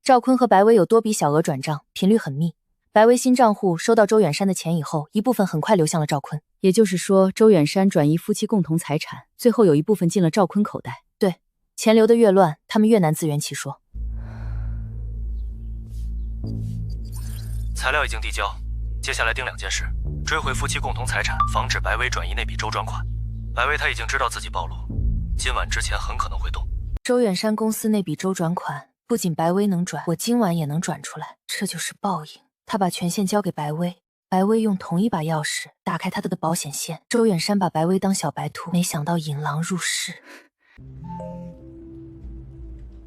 趙坤和白薇有多筆小額轉賬，頻率很密。白薇新賬戶收到周遠山的錢以後，一部分很快流向了趙坤。也就是說，周遠山轉移夫妻共同財產，最後有一部分進了趙坤口袋。對，錢流得越亂，他們越難自圓其說。材料已經遞交，接下來定2件事：追回夫妻共同財產，防止白薇轉移那筆周轉款。白薇她已經知道自己暴露，今晚之前很可能會動。周遠山公司那筆周轉款，不僅白薇能轉，我今晚也能轉出來，這就是報應。他把權限交給白薇，白薇用同一把鑰匙打開他的保險線。周遠山把白薇當小白兔，沒想到引狼入室。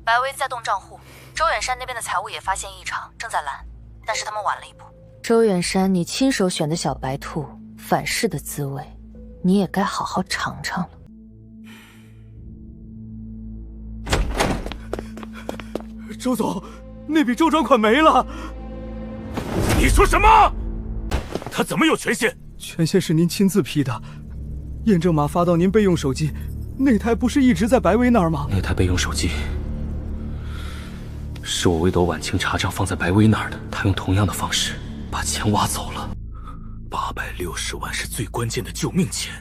白薇在動賬戶，周遠山那邊的財務也發現異常，正在攔，但是他們晚了一步。周遠山，你親手選的小白兔，反噬的滋味，你也該好好嘗嘗了。周總，那筆周轉款沒了。你說什麼？他怎麼有權限？權限是您親自批的，驗證碼發到您備用手機，那台不是一直在白薇那兒嗎？那台備用手機是我為躲婉晴查賬放在白薇那兒的，他用同樣的方式把錢挖走了。860萬是最關鍵的救命錢，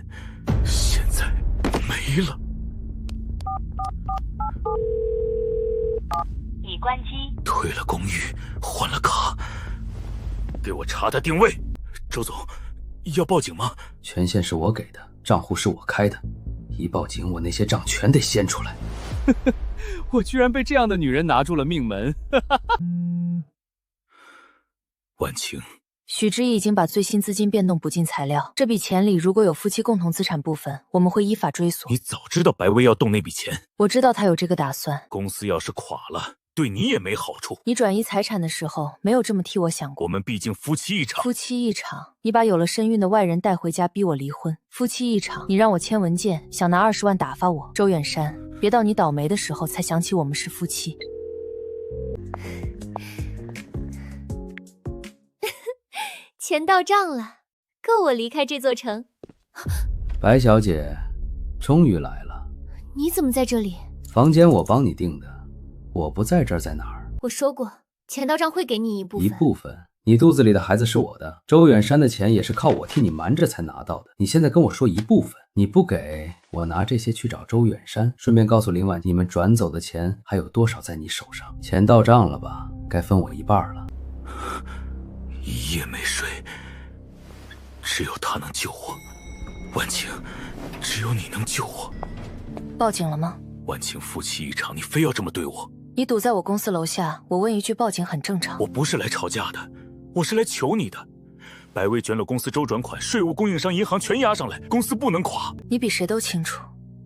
現在沒了。已已關機。退了公寓，換了卡，給我查他定位。周總，要報警嗎？權限是我給的，賬戶是我開的，一報警我那些賬全得掀出來。我居然被這樣的女人拿住了命門。婉晴，許知意已經把最新資金變動補進材料，這筆錢裡如果有夫妻共同資產部分，我們會依法追索。你早知道白薇要動那筆錢。我知道他有這個打算。公司要是垮了，對你也沒好處。你轉移財產的時候，沒有這麼替我想過。我們畢竟夫妻一場。夫妻一場，你把有了身孕的外人帶回家逼我離婚。夫妻一場，你讓我簽文件，想拿20萬打發我。周遠山，別到你倒霉的時候才想起我們是夫妻。錢到賬了，夠我離開這座城。白小姐，終於來了。你怎麼在這裡？房間我幫你訂的，我不在這兒在哪兒？我說過，錢到賬會給你一部分。一部分？你肚子裡的孩子是我的，周遠山的錢也是靠我替你瞞着才拿到的。你現在跟我說一部分，你不給我拿這些去找周遠山，順便告訴林婉，你們轉走的錢還有多少在你手上？錢到賬了吧？該分我一半了。一夜沒睡，只有他能救我。婉晴，只有你能救我。報警了嗎？婉晴，夫妻一場，你非要這麼對我？你堵在我公司樓下，我問一句報警很正常。我不是來吵架的，我是來求你的。白薇卷了公司周轉款，稅務、供應商、銀行全壓上來，公司不能垮。你比誰都清楚，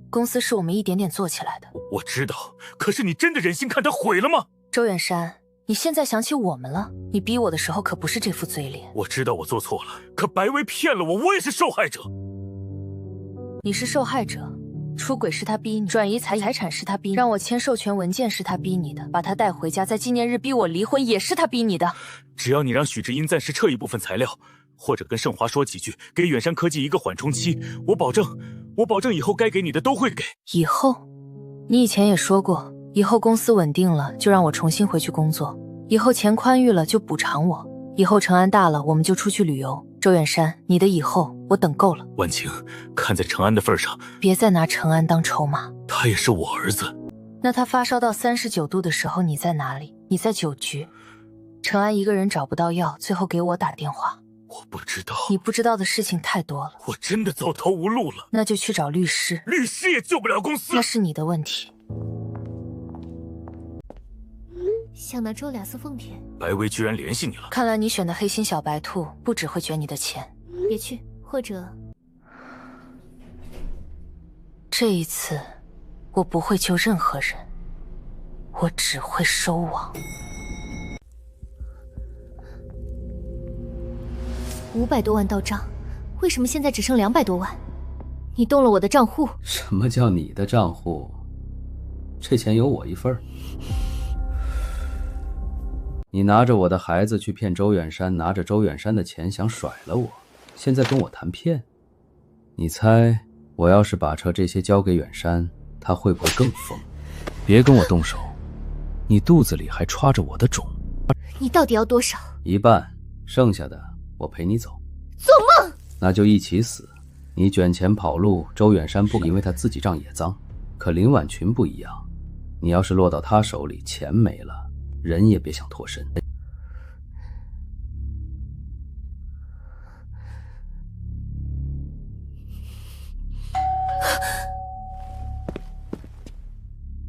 公司是我們一點點做起來的。我知道，可是你真的忍心看它毀了嗎？周遠山，你現在想起我們了？你逼我的時候可不是這副嘴臉。我知道我做錯了，可白薇騙了我，我也是受害者。你是受害者，出軌是他逼你，轉移財產是他逼你，讓我簽授權文件是他逼你的，把他帶回家，在紀念日逼我離婚也是他逼你的。只要你讓許知音暫時撤一部分材料，或者跟盛華說幾句，給遠山科技一個緩衝期，我保證以後該給你的都會給。以後？你以前也說過，以後公司穩定了就讓我重新回去工作，以後錢寬裕了就補償我，以後成安大了我們就出去旅遊。周遠山，你的以後我等夠了。婉晴，看在成安的份上，別再拿成安當籌碼。他也是我兒子。那他發燒到39度的時候你在哪裡？你在酒局。成安一個人找不到藥，最後給我打電話。我不知道。你不知道的事情太多了。我真的走投無路了。那就去找律師。律師也救不了公司。那是你的問題。想拿周雅丝奉骗，白薇居然聯繫你了。看來你選的黑心小白兔不只會卷你的錢。別去，或者這一次我不會救任何人，我只會收網。500多萬到賬，為什麼現在只剩200多萬？你動了我的賬戶。什麼叫你的賬戶？這錢有我一份兒。你拿着我的孩子去騙周遠山，拿着周遠山的錢想甩了我，現在跟我談騙？你猜我要是把這些交給遠山，他會不會更瘋？別跟我動手，你肚子裡還揣着我的種。你到底要多少？一半，剩下的我陪你走。做夢！那就一起死。你卷錢跑路，周遠山不因為他自己賬也髒，可林婉群不一樣，你要是落到他手裡，錢沒了，人也別想脫身。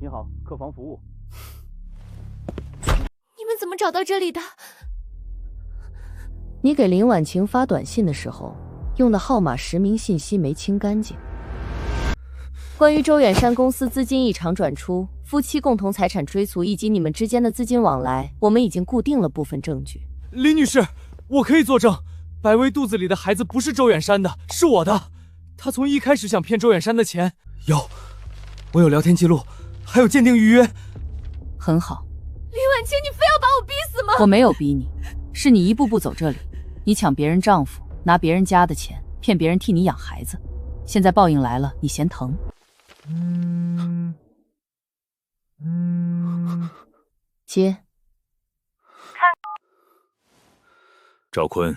你好，客房服務。你们怎麼找到這裡的？你給林婉晴發短信的時候，用的號碼實名信息沒清乾淨。關於周遠山公司資金異常轉出、夫妻共同財產追溯以及你們之間的資金往來，我們已經固定了部分證據。林女士，我可以作證，白薇肚子裡的孩子不是周遠山的，是我的。他從一開始想騙周遠山的錢，我有聊天記錄，還有鑑定預約。很好。林婉清，你非要把我逼死嗎？我沒有逼你，是你一步步走這裡，你搶別人丈夫，拿別人家的錢，騙別人替你養孩子，現在報應來了，你嫌疼？接。趙坤，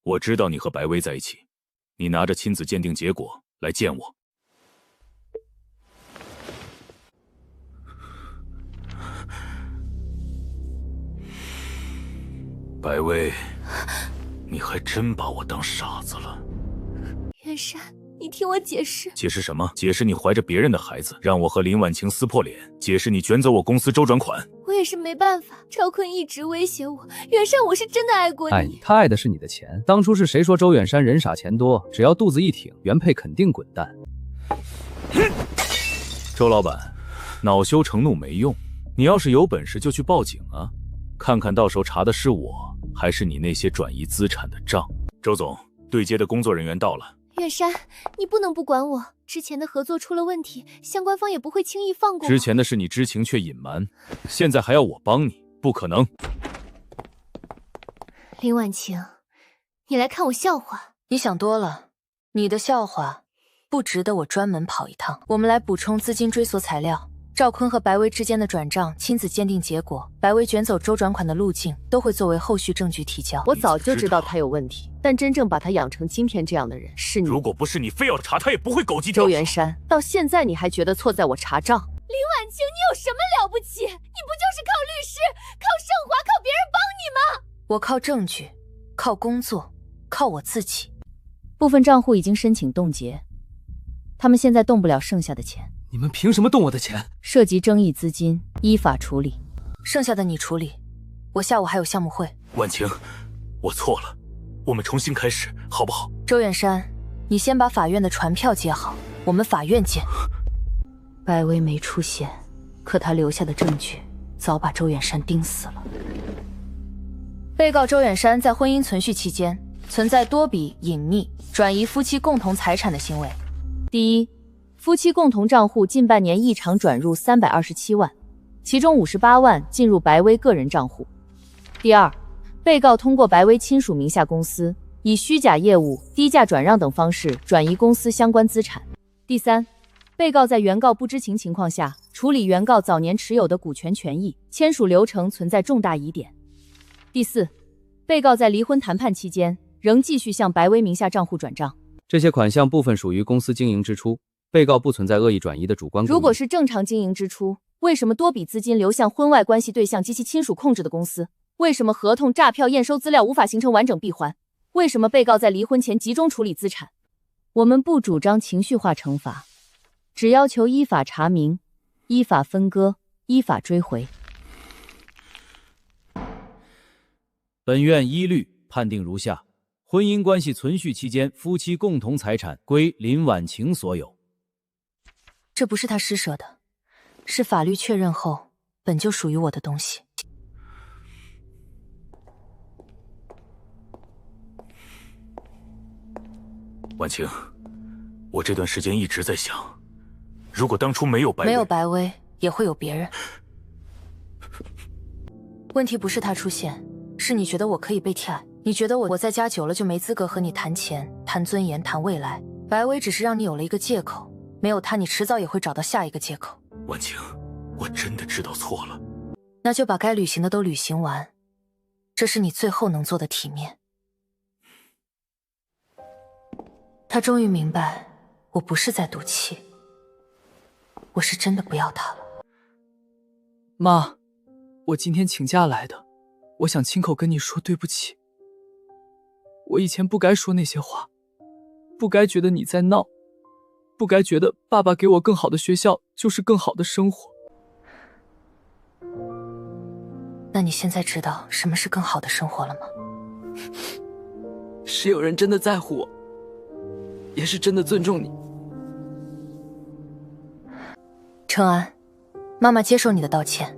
我知道你和白薇在一起，你拿着親子鑑定結果來見我。白薇，你还真把我当傻子了。远山，你听我解释。解释什么？解释你怀着别人的孩子，让我和林婉晴撕破脸。解释你卷走我公司周转款。我也是没办法，赵坤一直威胁我。远山，我是真的爱过你。爱你，他爱的是你的钱。当初是谁说周远山人傻钱多？只要肚子一挺，原配肯定滚蛋。周老板，恼羞成怒没用，你要是有本事就去報警啊，看看到时候查的是我，还是你那些转移資產的賬。周總，对接的工作人員到了。遠山，你不能不管我。之前的合作出了問題，相關方也不會輕易放過我。之前的事你知情卻隱瞞，現在還要我幫你，不可能。林婉晴，你來看我笑話。你想多了，你的笑話不值得我專門跑一趟。我們來補充資金追索材料。趙坤和白薇之間的轉賬親子鑑定結果，白薇捲走周轉款的路徑都會作為後續證據提交。我早就知道他有問題，但真正把他養成今天這樣的人是你。如果不是你非要查，他也不會狗急跳牆。周元山，到現在你還覺得錯在我查賬？林婉晴，你有什麼了不起？你不就是靠律師、靠盛華、靠別人幫你嗎？我靠證據，靠工作，靠我自己。部分賬戶已經申請凍結，他們現在動不了剩下的錢。你們憑什麼動我的錢？涉及爭議資金，依法處理。剩下的你處理，我下午還有項目會。婉晴，我錯了，我們重新開始，好不好？周遠山，你先把法院的傳票接好，我們法院見。白薇沒出現，可他留下的證據早把周遠山盯死了。被告周遠山在婚姻存續期間存在多筆隱匿、轉移夫妻共同財產的行為。第一，夫妻共同賬戶近半年異常轉入327萬，其中58萬進入白薇個人賬戶。第二，被告通過白薇親屬名下公司，以虛假業務、低價轉讓等方式轉移公司相關資產。第三，被告在原告不知情情況下處理原告早年持有的股權權益，簽署流程存在重大疑點。第四，被告在離婚談判期間仍繼續向白薇名下賬戶轉賬，這些款項部分屬於公司經營支出。被告不存在惡意轉移的主觀故意。如果是正常經營支出，為什麼多筆資金流向婚外關係對象及其親屬控制的公司？為什麼合同、詐票、驗收資料無法形成完整閉環？為什麼被告在離婚前集中處理資產？我們不主張情緒化懲罰，只要求依法查明、依法分割、依法追回。本院依律判定如下：婚姻關係存續期間，夫妻共同財產歸林婉晴所有。這不是他施捨的，是法律確認後本就屬於我的東西。婉晴，我這段時間一直在想，如果當初沒有白薇，也會有別人。問題不是他出現，是你覺得我可以被替代，你覺得我在家久了就沒資格和你談錢、談尊嚴、談未來。白薇只是讓你有了一個借口。沒有他，你遲早也會找到下一個借口。婉晴，我真的知道錯了。那就把該履行的都履行完，這是你最後能做的體面。他終於明白，我不是在賭氣，我是真的不要他了。媽，我今天請假來的，我想親口跟你說對不起。我以前不該說那些話，不該覺得你在鬧。不該覺得爸爸給我更好的學校就是更好的生活。那你現在知道什麼是更好的生活了嗎？是有人真的在乎我，也是真的尊重你。承安，媽媽接受你的道歉，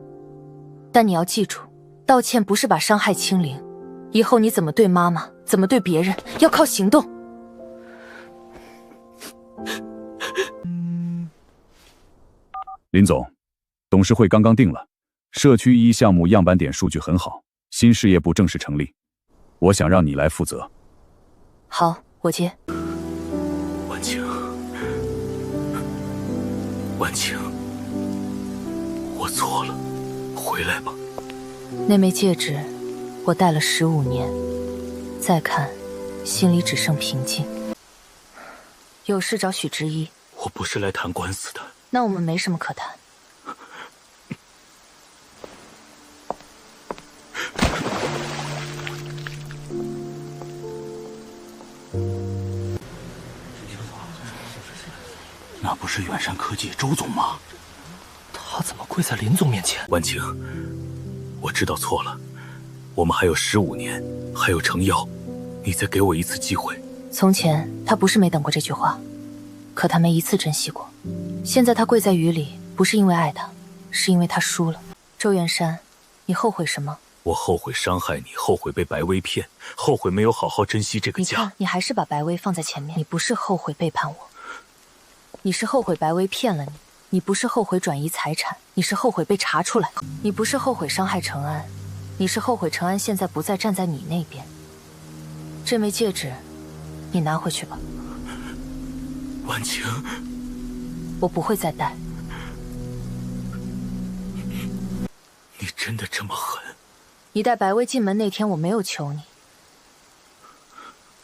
但你要記住，道歉不是把傷害清零，以後你怎麼對媽媽，怎麼對別人，要靠行動。林總，董事會剛剛定了，社區1項目樣板點數據很好，新事業部正式成立，我想讓你來負責。好，我接。婉晴，婉晴，我錯了，回來吧。那枚戒指，我戴了15年，再看，心裡只剩平靜。有事找許之一。我不是來談官司的。那我們沒什麼可談。那不是远山科技周总吗？他怎么跪在林总面前？婉晴，我知道错了，我们还有15年，还有程瑶，你再给我一次机会。从前他不是没等过这句话，可他没一次珍惜过。现在他跪在雨里，不是因为爱他，是因为他输了。周远山，你后悔什么？我后悔伤害你，后悔被白薇骗，后悔没有好好珍惜这个家。你看，你还是把白薇放在前面。你不是后悔背叛我，你是后悔白薇骗了你。你不是后悔轉移財產，你是後悔被查出來。你不是後悔傷害程安，你是後悔程安現在不再站在你那邊。這枚戒指，你拿回去吧。婉晴，我不會再戴。你真的這麼狠？你帶白薇進門那天，我沒有求你。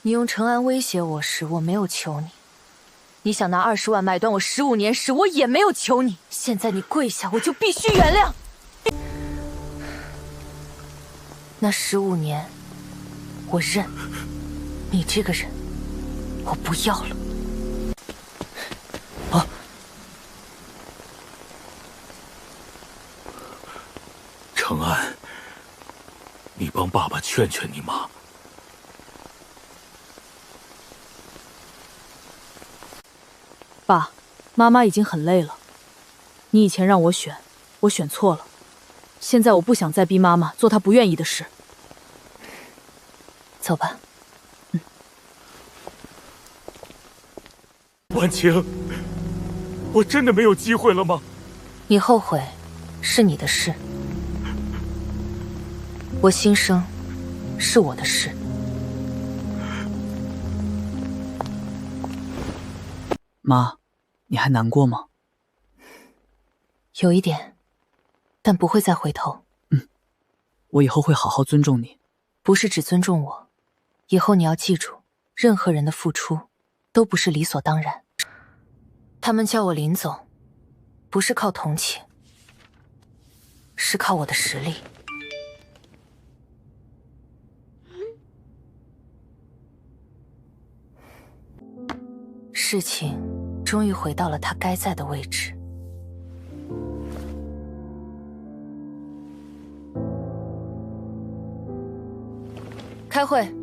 你用程安威脅我時，我沒有求你。你想拿20萬買斷我15年時，我也沒有求你。現在你跪下，我就必須原諒。那15年，我認。你這個人，我不要了。啊！程安，你幫爸爸勸勸你媽。爸，媽媽已經很累了。你以前讓我選，我選錯了。現在我不想再逼媽媽做她不願意的事。走吧。婉晴，我真的沒有機會了嗎？你後悔，是你的事。我心生，是我的事。媽，你還難過嗎？有一點，但不會再回頭。我以後會好好尊重你。不是只尊重我，以後你要記住，任何人的付出都不是理所當然。他們叫我林總，不是靠同情，是靠我的實力。事情終於回到了它該在的位置。開會。